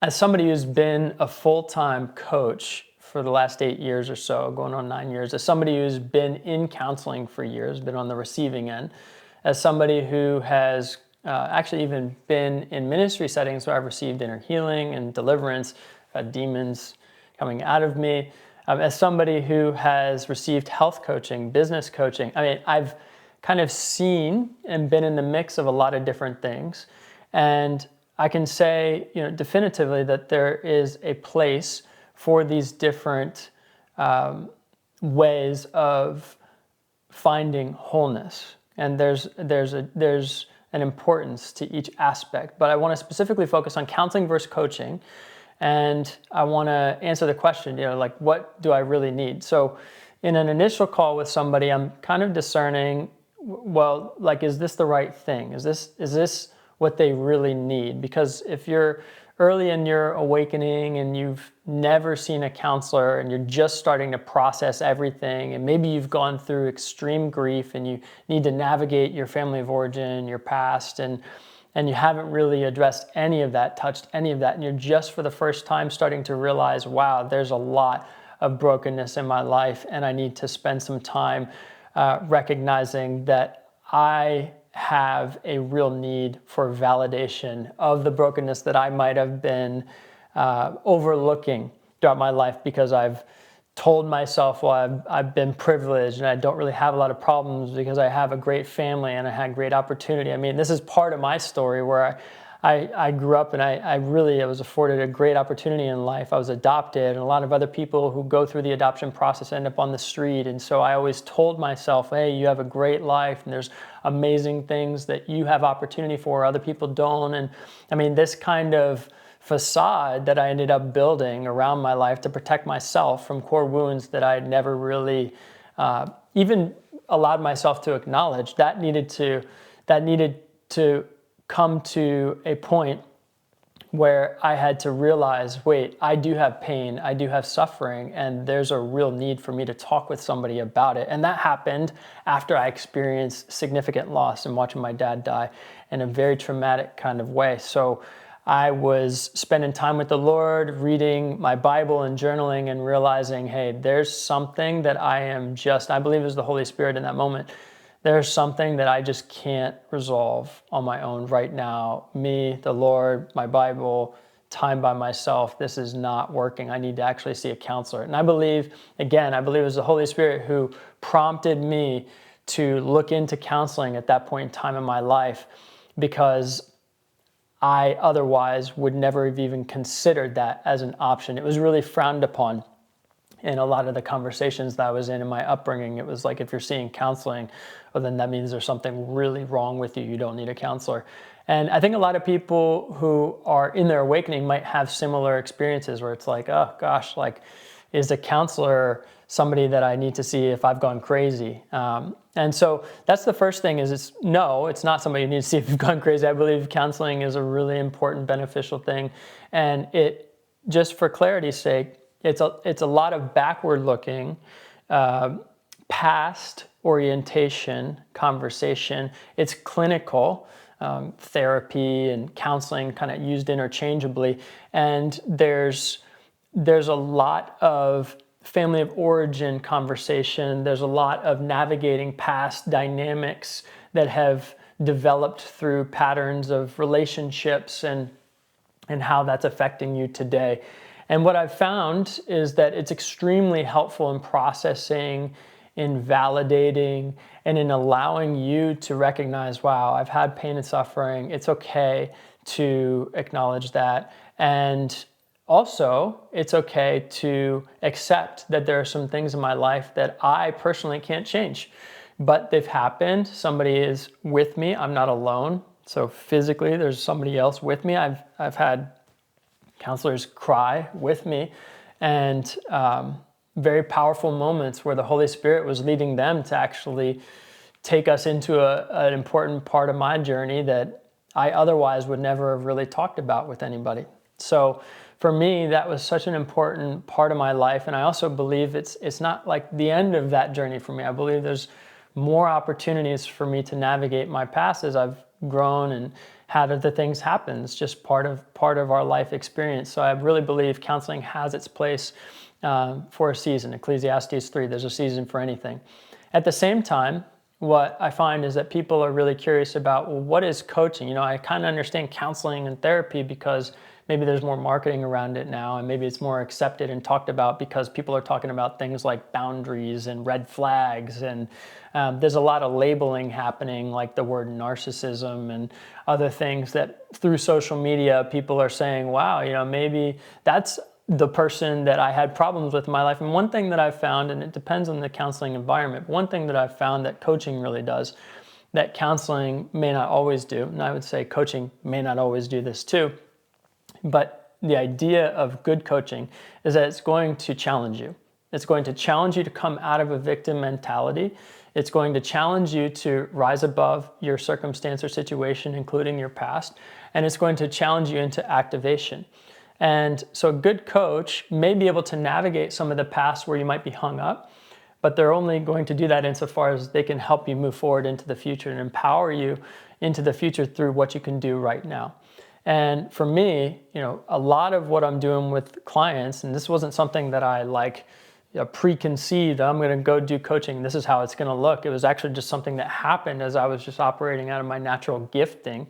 As somebody who's been a full-time coach for the last 8 years or so, going on 9 years, as somebody who's been in counseling for years, been on the receiving end, as somebody who has actually even been in ministry settings where I've received inner healing and deliverance, demons coming out of me, as somebody who has received health coaching, business coaching. I mean, I've kind of seen and been in the mix of a lot of different things. And I can say, definitively that there is a place for these different ways of finding wholeness, and there's an importance to each aspect. But I want to specifically focus on counseling versus coaching, and I want to answer the question, like, what do I really need? So, in an initial call with somebody, I'm kind of discerning, well, like, is this the right thing? Is this what they really need? Because if you're early in your awakening and you've never seen a counselor and you're just starting to process everything, and maybe you've gone through extreme grief and you need to navigate your family of origin, your past, and you haven't really addressed any of that, touched any of that, and you're just for the first time starting to realize, wow, there's a lot of brokenness in my life, and I need to spend some time recognizing that I have a real need for validation of the brokenness that I might have been overlooking throughout my life, because I've told myself, well, I've been privileged and I don't really have a lot of problems because I have a great family and I had great opportunity. I mean, this is part of my story where I grew up and I was afforded a great opportunity in life. I was adopted, and a lot of other people who go through the adoption process end up on the street. And so I always told myself, hey, you have a great life and there's amazing things that you have opportunity for, other people don't. And I mean, this kind of facade that I ended up building around my life to protect myself from core wounds that I had never really even allowed myself to acknowledge, that needed to come to a point where I had to realize, wait, I do have pain, I do have suffering, and there's a real need for me to talk with somebody about it. And that happened after I experienced significant loss and watching my dad die in a very traumatic kind of way. So I was spending time with the Lord, reading my Bible and journaling, and realizing, hey, there's something that I believe it was the Holy Spirit in that moment. There's something that I just can't resolve on my own right now. Me, the Lord, my Bible, time by myself, this is not working. I need to actually see a counselor. And I believe it was the Holy Spirit who prompted me to look into counseling at that point in time in my life, because I otherwise would never have even considered that as an option. It was really frowned upon in a lot of the conversations that I was in my upbringing. It was like, if you're seeing counseling, well, then that means there's something really wrong with you. You don't need a counselor. And I think a lot of people who are in their awakening might have similar experiences where it's like, oh gosh, like, is a counselor somebody that I need to see if I've gone crazy? And so that's the first thing, is it's not somebody you need to see if you've gone crazy. I believe counseling is a really important, beneficial thing. And it, just for clarity's sake, it's a lot of backward-looking, past orientation conversation. It's clinical therapy and counseling, kind of used interchangeably. And there's a lot of family of origin conversation. There's a lot of navigating past dynamics that have developed through patterns of relationships and how that's affecting you today. And what I've found is that it's extremely helpful in processing, in validating, and in allowing you to recognize, wow, I've had pain and suffering. It's okay to acknowledge that. And also, it's okay to accept that there are some things in my life that I personally can't change, but they've happened. Somebody is with me. I'm not alone. So physically, there's somebody else with me. I've had counselors cry with me, and very powerful moments where the Holy Spirit was leading them to actually take us into an important part of my journey that I otherwise would never have really talked about with anybody. So for me, that was such an important part of my life. And I also believe it's not like the end of that journey for me. I believe there's more opportunities for me to navigate my past as I've grown and had other things happen. It's just part of our life experience. So I really believe counseling has its place for a season. Ecclesiastes 3, there's a season for anything. At the same time, what I find is that people are really curious about, well, what is coaching? I kind of understand counseling and therapy because maybe there's more marketing around it now, and maybe it's more accepted and talked about because people are talking about things like boundaries and red flags, and there's a lot of labeling happening, like the word narcissism and other things that through social media people are saying, wow, maybe that's the person that I had problems with in my life. And one thing that I've found, and it depends on the counseling environment, but one thing that I've found that coaching really does, that counseling may not always do, and I would say coaching may not always do this too, but the idea of good coaching is that it's going to challenge you. It's going to challenge you to come out of a victim mentality. It's going to challenge you to rise above your circumstance or situation, including your past, and it's going to challenge you into activation. And so a good coach may be able to navigate some of the past where you might be hung up, but they're only going to do that insofar as they can help you move forward into the future and empower you into the future through what you can do right now. And for me, a lot of what I'm doing with clients, and this wasn't something that I preconceived, I'm going to go do coaching, this is how it's going to look. It was actually just something that happened as I was just operating out of my natural gifting.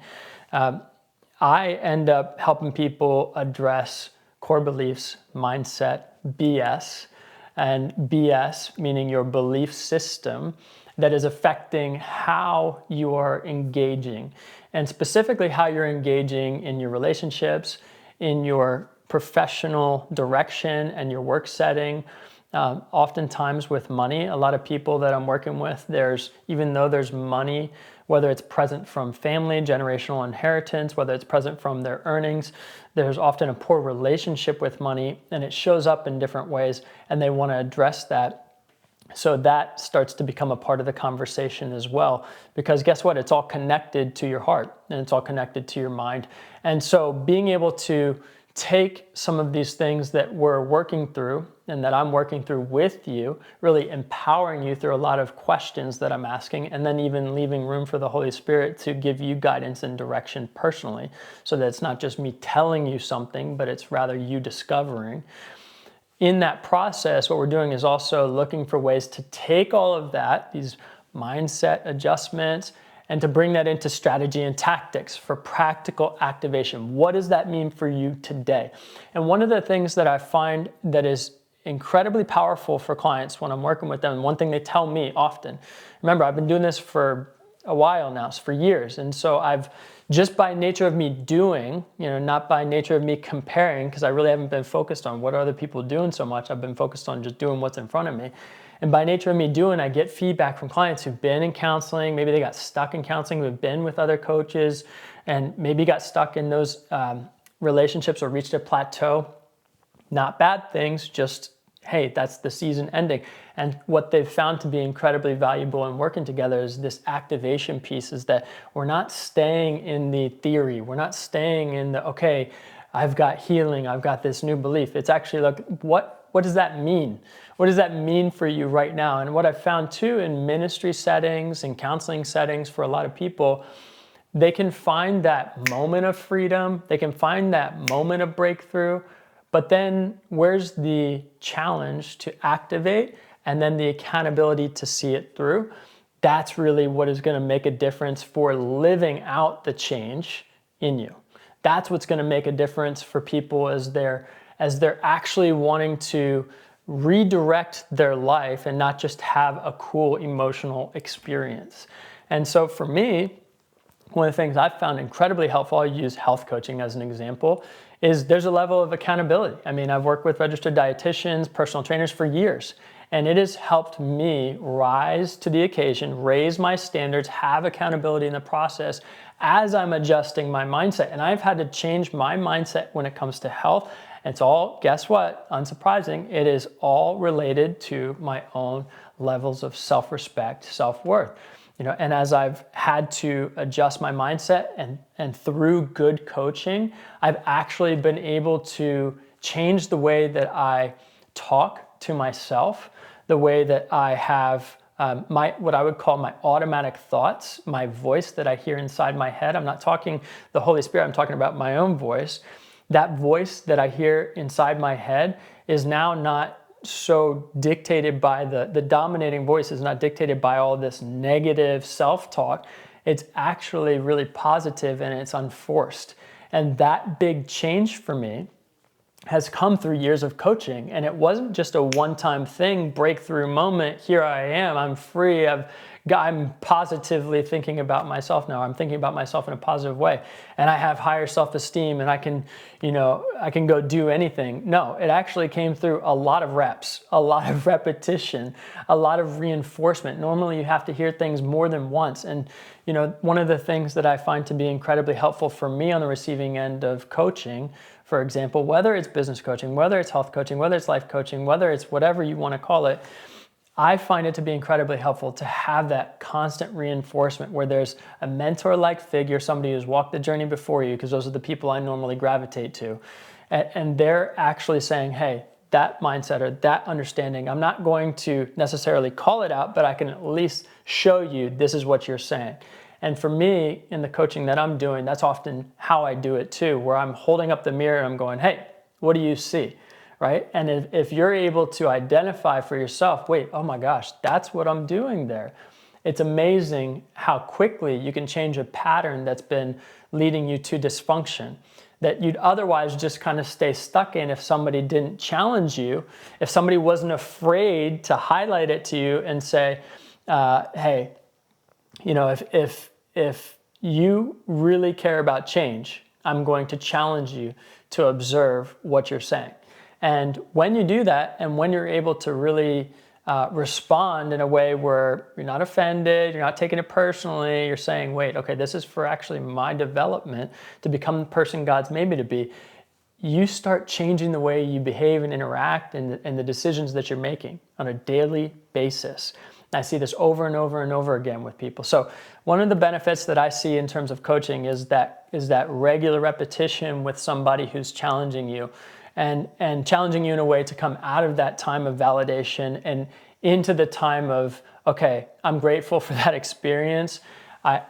I end up helping people address core beliefs, mindset, BS, and BS meaning your belief system that is affecting how you are engaging, and specifically how you're engaging in your relationships, in your professional direction and your work setting. Oftentimes with money, a lot of people that I'm working with, even though there's money, whether it's present from family, generational inheritance, whether it's present from their earnings, there's often a poor relationship with money, and it shows up in different ways, and they want to address that. So that starts to become a part of the conversation as well, because guess what? It's all connected to your heart, and it's all connected to your mind. And so being able to take some of these things that we're working through and that I'm working through with you, really empowering you through a lot of questions that I'm asking, and then even leaving room for the Holy Spirit to give you guidance and direction personally, so that it's not just me telling you something, but it's rather you discovering. In that process, what we're doing is also looking for ways to take all of that, these mindset adjustments, and to bring that into strategy and tactics for practical activation. What does that mean for you today? And one of the things that I find that is incredibly powerful for clients when I'm working with them, and one thing they tell me often, remember, I've been doing this for a while now, for years, and so I've, just by nature of me doing, not by nature of me comparing, because I really haven't been focused on what are other people doing so much, I've been focused on just doing what's in front of me. And by nature of me doing, I get feedback from clients who've been in counseling, maybe they got stuck in counseling, who've been with other coaches, and maybe got stuck in those relationships or reached a plateau. Not bad things, just, hey, that's the season ending. And what they've found to be incredibly valuable in working together is this activation piece, is that we're not staying in the theory. We're not staying in the, okay, I've got healing, I've got this new belief. It's actually, look, what does that mean? What does that mean for you right now? And what I've found too in ministry settings and counseling settings for a lot of people, they can find that moment of freedom, they can find that moment of breakthrough, but then where's the challenge to activate and then the accountability to see it through? That's really what is going to make a difference for living out the change in you. That's what's going to make a difference for people as they're actually wanting to redirect their life and not just have a cool emotional experience. And so for me, one of the things I've found incredibly helpful, I'll use health coaching as an example, is there's a level of accountability. I mean, I've worked with registered dietitians, personal trainers for years, and it has helped me rise to the occasion, raise my standards, have accountability in the process as I'm adjusting my mindset. And I've had to change my mindset when it comes to health. It's all, guess what? Unsurprising, it is all related to my own levels of self-respect, self-worth. And as I've had to adjust my mindset and through good coaching, I've actually been able to change the way that I talk to myself, the way that I have what I would call my automatic thoughts, my voice that I hear inside my head. I'm not talking the Holy Spirit, I'm talking about my own voice. That voice that I hear inside my head is now not so dictated by the dominating voice is not dictated by all this negative self-talk. It's actually really positive and it's unforced. And that big change for me has come through years of coaching. And it wasn't just a one-time thing, breakthrough moment. Here I am, I'm free. I'm positively thinking about myself now. I'm thinking about myself in a positive way. And I have higher self-esteem and I can go do anything. No, it actually came through a lot of reps, a lot of repetition, a lot of reinforcement. Normally you have to hear things more than once. And one of the things that I find to be incredibly helpful for me on the receiving end of coaching, for example, whether it's business coaching, whether it's health coaching, whether it's life coaching, whether it's whatever you want to call it, I find it to be incredibly helpful to have that constant reinforcement where there's a mentor-like figure, somebody who's walked the journey before you, because those are the people I normally gravitate to. And they're actually saying, hey, that mindset or that understanding, I'm not going to necessarily call it out, but I can at least show you this is what you're saying. And for me, in the coaching that I'm doing, that's often how I do it too, where I'm holding up the mirror and I'm going, hey, what do you see? Right? And if you're able to identify for yourself, wait, oh my gosh, that's what I'm doing there. It's amazing how quickly you can change a pattern that's been leading you to dysfunction that you'd otherwise just kind of stay stuck in if somebody didn't challenge you, if somebody wasn't afraid to highlight it to you and say, hey, if you really care about change, I'm going to challenge you to observe what you're saying. And when you do that, and when you're able to really respond in a way where you're not offended, you're not taking it personally, you're saying, wait, okay, this is for actually my development to become the person God's made me to be, you start changing the way you behave and interact and the decisions that you're making on a daily basis. I see this over and over and over again with people. So one of the benefits that I see in terms of coaching is that regular repetition with somebody who's challenging you and challenging you in a way to come out of that time of validation and into the time of, okay, I'm grateful for that experience.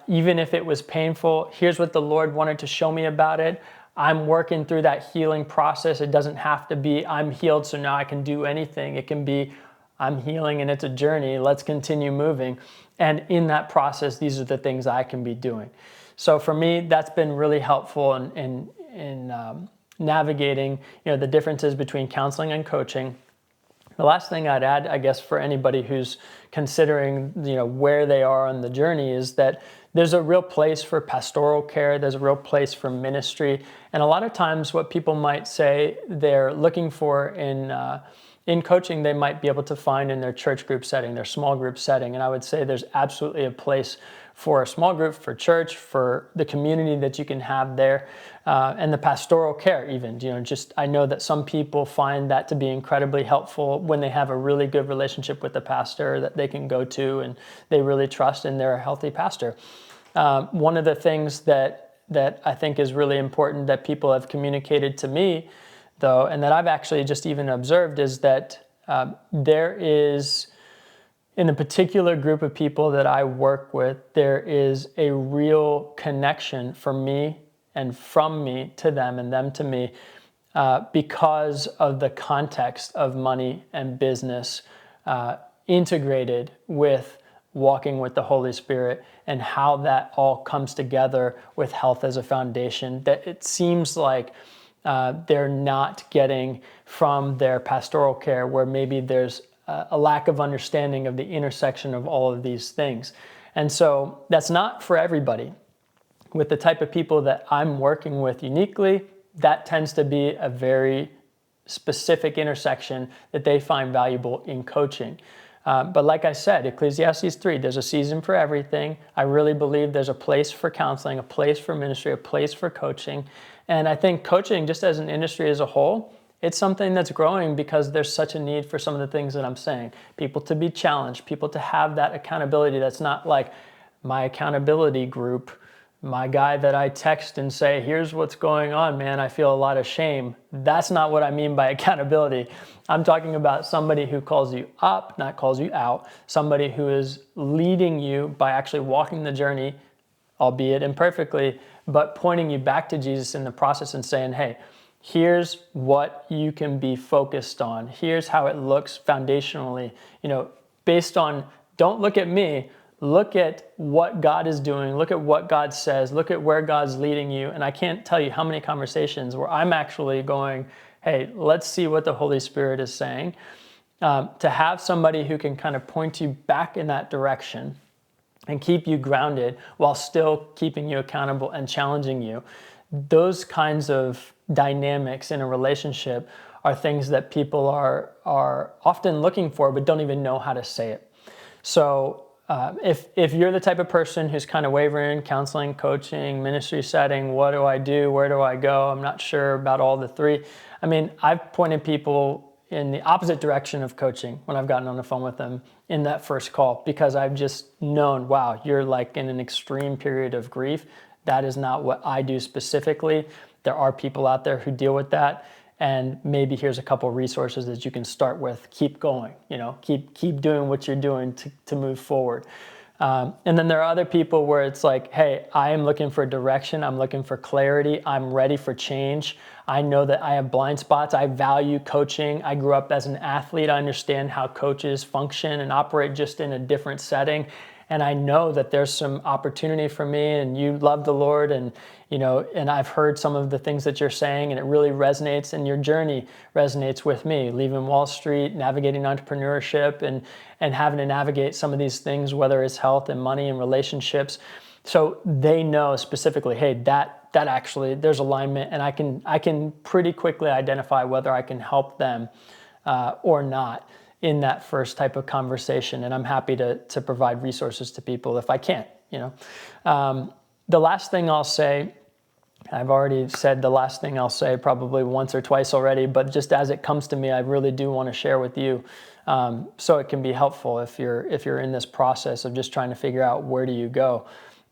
Even if it was painful, here's what the Lord wanted to show me about it. I'm working through that healing process. It doesn't have to be, I'm healed, so now I can do anything. It can be, I'm healing and it's a journey. Let's continue moving. And in that process, these are the things I can be doing. So for me, that's been really helpful in navigating, the differences between counseling and coaching. The last thing I'd add, I guess, for anybody who's considering, where they are on the journey is that there's a real place for pastoral care. There's a real place for ministry. And a lot of times what people might say they're looking for in coaching, they might be able to find in their church group setting, their small group setting. And I would say there's absolutely a place for a small group, for church, for the community that you can have there, and the pastoral care even. I know that some people find that to be incredibly helpful when they have a really good relationship with the pastor that they can go to and they really trust and they're a healthy pastor. One of the things that I think is really important that people have communicated to me, though, and that I've actually just even observed is that there is, in a particular group of people that I work with, there is a real connection for me and from me to them and them to me because of the context of money and business integrated with walking with the Holy Spirit and how that all comes together with health as a foundation that it seems like they're not getting from their pastoral care, where maybe there's a lack of understanding of the intersection of all of these things. And so that's not for everybody. With the type of people that I'm working with uniquely, that tends to be a very specific intersection that they find valuable in coaching. But like I said, Ecclesiastes 3, there's a season for everything. I really believe there's a place for counseling, a place for ministry, a place for coaching. And I think coaching, just as an industry as a whole, it's something that's growing because there's such a need for some of the things that I'm saying. People to be challenged, people to have that accountability that's not like my accountability group My guy that I text and say, here's what's going on, man, I feel a lot of shame. That's not what I mean by accountability. I'm talking about somebody who calls you up, not calls you out, somebody who is leading you by actually walking the journey, albeit imperfectly, but pointing you back to Jesus in the process and saying, hey, here's what you can be focused on. Here's how it looks foundationally, based on, don't look at me, look at what God is doing, look at what God says, look at where God's leading you. And I can't tell you how many conversations where I'm actually going, hey, let's see what the Holy Spirit is saying. To have somebody who can kind of point you back in that direction and keep you grounded while still keeping you accountable and challenging you. Those kinds of dynamics in a relationship are things that people are often looking for but don't even know how to say it. So if you're the type of person who's kind of wavering, counseling, coaching, ministry setting, what do I do? Where do I go? I'm not sure about all the three. I mean, I've pointed people in the opposite direction of coaching when I've gotten on the phone with them in that first call, because I've just known, wow, you're like in an extreme period of grief. That is not what I do specifically. There are people out there who deal with that. And maybe here's a couple resources that you can start with. Keep going, keep doing what you're doing to move forward. And then there are other people where it's like, hey, I am looking for direction. I'm looking for clarity. I'm ready for change. I know that I have blind spots. I value coaching. I grew up as an athlete. I understand how coaches function and operate just in a different setting. And I know that there's some opportunity for me, and you love the Lord, and and I've heard some of the things that you're saying, and it really resonates, and your journey resonates with me, leaving Wall Street, navigating entrepreneurship, and having to navigate some of these things, whether it's health and money and relationships. So they know specifically, hey, that actually there's alignment, and I can pretty quickly identify whether I can help them or not in that first type of conversation. And I'm happy to provide resources to people if I can, The last thing I'll say, I've already said the last thing I'll say probably once or twice already, but just as it comes to me, I really do want to share with you, so it can be helpful if you're in this process of just trying to figure out where do you go.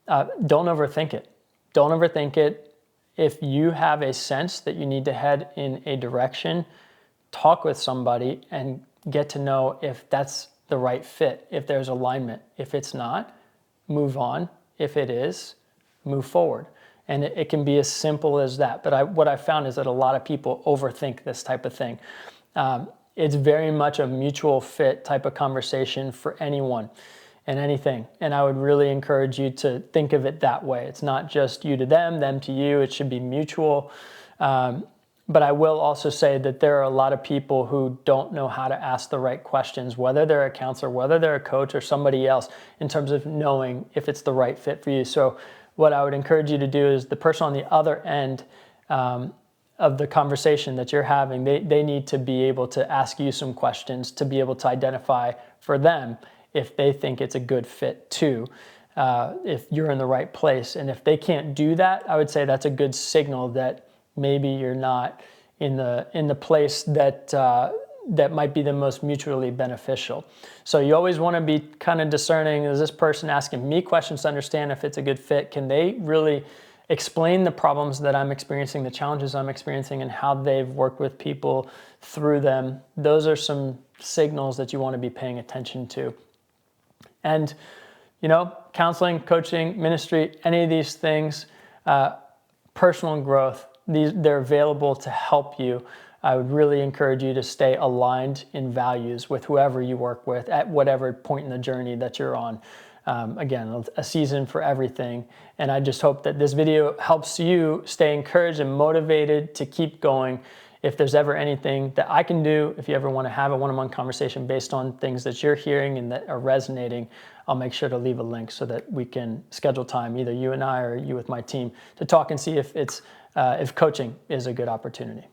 Don't overthink it. Don't overthink it. If you have a sense that you need to head in a direction, talk with somebody and get to know if that's the right fit, if there's alignment. If it's not, move on. If it is, move forward. And it can be as simple as that. But what I found is that a lot of people overthink this type of thing. It's very much a mutual fit type of conversation for anyone and anything. And I would really encourage you to think of it that way. It's not just you to them to you. It should be mutual. But I will also say that there are a lot of people who don't know how to ask the right questions, whether they're a counselor, whether they're a coach or somebody else, in terms of knowing if it's the right fit for you. So what I would encourage you to do is the person on the other end of the conversation that you're having, they need to be able to ask you some questions to be able to identify for them if they think it's a good fit too, if you're in the right place. And if they can't do that, I would say that's a good signal that maybe you're not in the place that might be the most mutually beneficial. So you always want to be kind of discerning. Is this person asking me questions to understand if it's a good fit? Can they really explain the problems that I'm experiencing, the challenges I'm experiencing, and how they've worked with people through them? Those are some signals that you want to be paying attention to. And, counseling, coaching, ministry, any of these things, personal growth, they're available to help you. I would really encourage you to stay aligned in values with whoever you work with at whatever point in the journey that you're on. Again, a season for everything. And I just hope that this video helps you stay encouraged and motivated to keep going. If there's ever anything that I can do, if you ever want to have a one-on-one conversation based on things that you're hearing and that are resonating, I'll make sure to leave a link so that we can schedule time, either you and I or you with my team, to talk and see if coaching is a good opportunity.